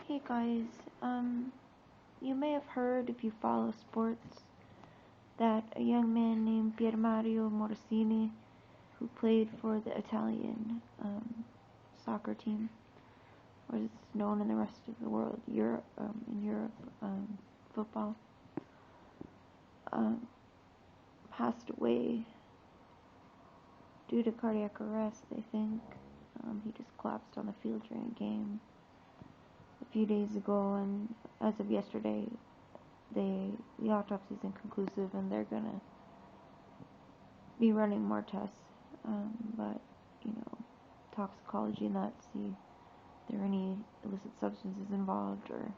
Hey guys, you may have heard if you follow sports that a young man named Piermario Morosini, who played for the Italian soccer team, or is known in the rest of the world, football, passed away due to cardiac arrest, they think. He just collapsed on the field during a game a few days ago, and as of yesterday, the autopsy is inconclusive, and they're gonna be running more tests. But toxicology and that, see if there are any illicit substances involved or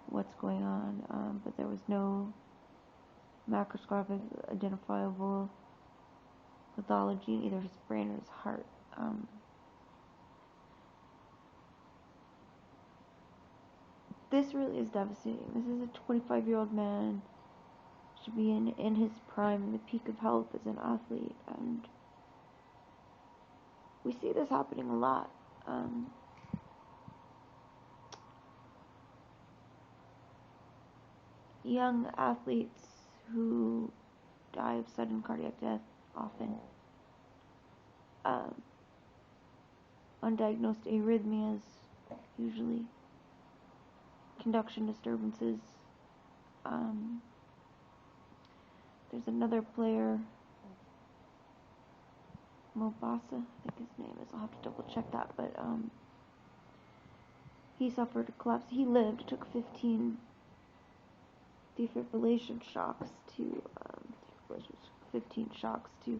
what's going on. But there was no macroscopic identifiable pathology in either his brain or his heart. This really is devastating. This is a 25-year-old man, should be in his prime, in the peak of health as an athlete, and we see this happening a lot. Young athletes who die of sudden cardiac death, often undiagnosed arrhythmias, usually conduction disturbances. There's another player, Mobasa, I think his name is, I'll have to double check that, but he suffered a collapse. He lived, took 15 defibrillation shocks to 15 shocks to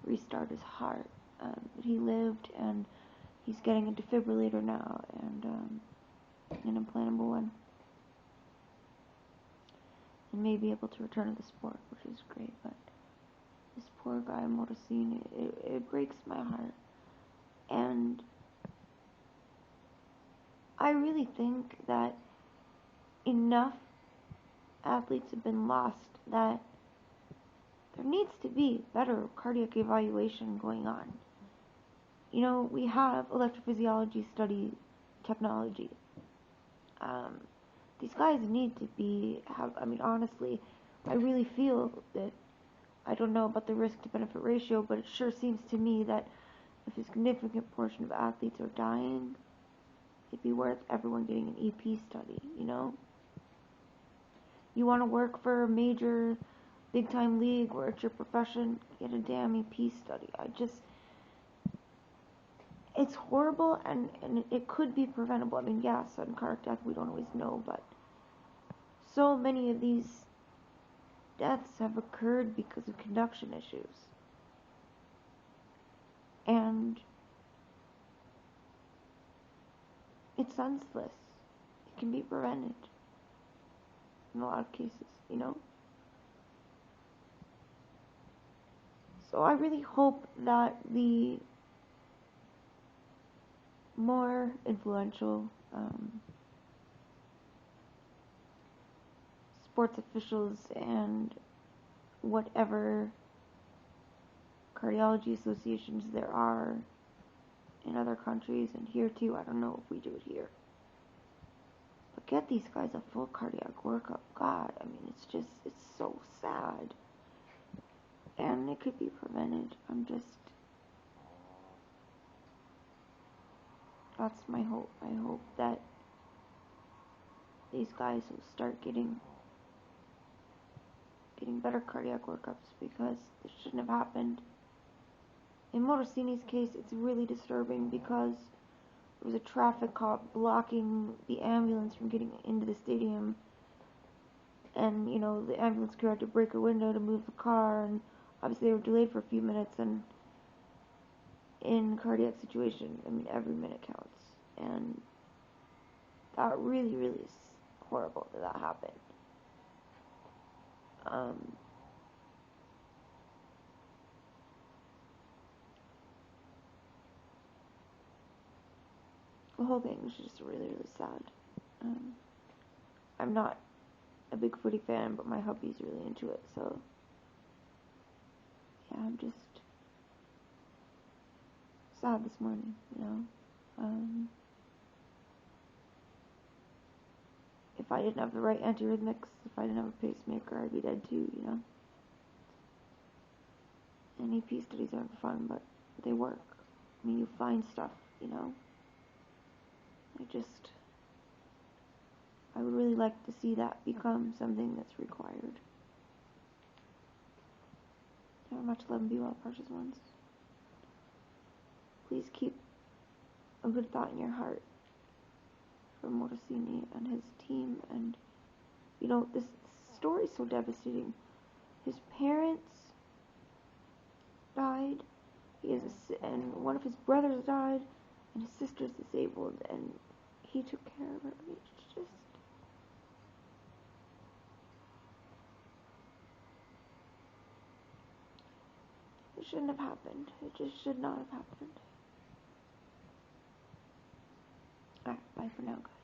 restart his heart. But he lived, and he's getting a defibrillator now, and an implantable one, and may be able to return to the sport, which is great. But this poor guy, Morosini, it breaks my heart. And I really think that enough athletes have been lost that there needs to be better cardiac evaluation going on. We have electrophysiology study technology. These guys need to honestly, I really feel that, I don't know about the risk to benefit ratio, but it sure seems to me that if a significant portion of athletes are dying, it'd be worth everyone getting an EP study, You want to work for a major, big-time league where it's your profession, get a damn EP study. It's horrible, and it could be preventable. Sudden cardiac death, we don't always know, but so many of these deaths have occurred because of conduction issues. And it's senseless. It can be prevented in a lot of cases, So I really hope that the more influential sports officials and whatever cardiology associations there are in other countries, and here too, I don't know if we do it here, but get these guys a full cardiac workup. God, it's so sad, and it could be prevented. That's my hope. I hope that these guys will start getting better cardiac workups, because this shouldn't have happened. In Morosini's case, it's really disturbing because there was a traffic cop blocking the ambulance from getting into the stadium, and the ambulance crew had to break a window to move the car, and obviously they were delayed for a few minutes, and in cardiac situation, every minute counts, and that really, really is horrible that happened. The whole thing was just really, really sad. I'm not a big footy fan, but my hubby's really into it, so yeah, I'm just sad this morning, if I didn't have the right antiarrhythmics, if I didn't have a pacemaker, I'd be dead too, you know. And EP studies aren't fun, but they work. I mean, you find stuff, you know. I would really like to see that become something that's required. Yeah, much love and be well, precious ones. Please keep a good thought in your heart for Morosini and his team. And, you know, this story is so devastating. His parents died, and one of his brothers died, and his sister's disabled, and he took care of her. It's just... It shouldn't have happened. It just should not have happened. Alright, bye for now, guys.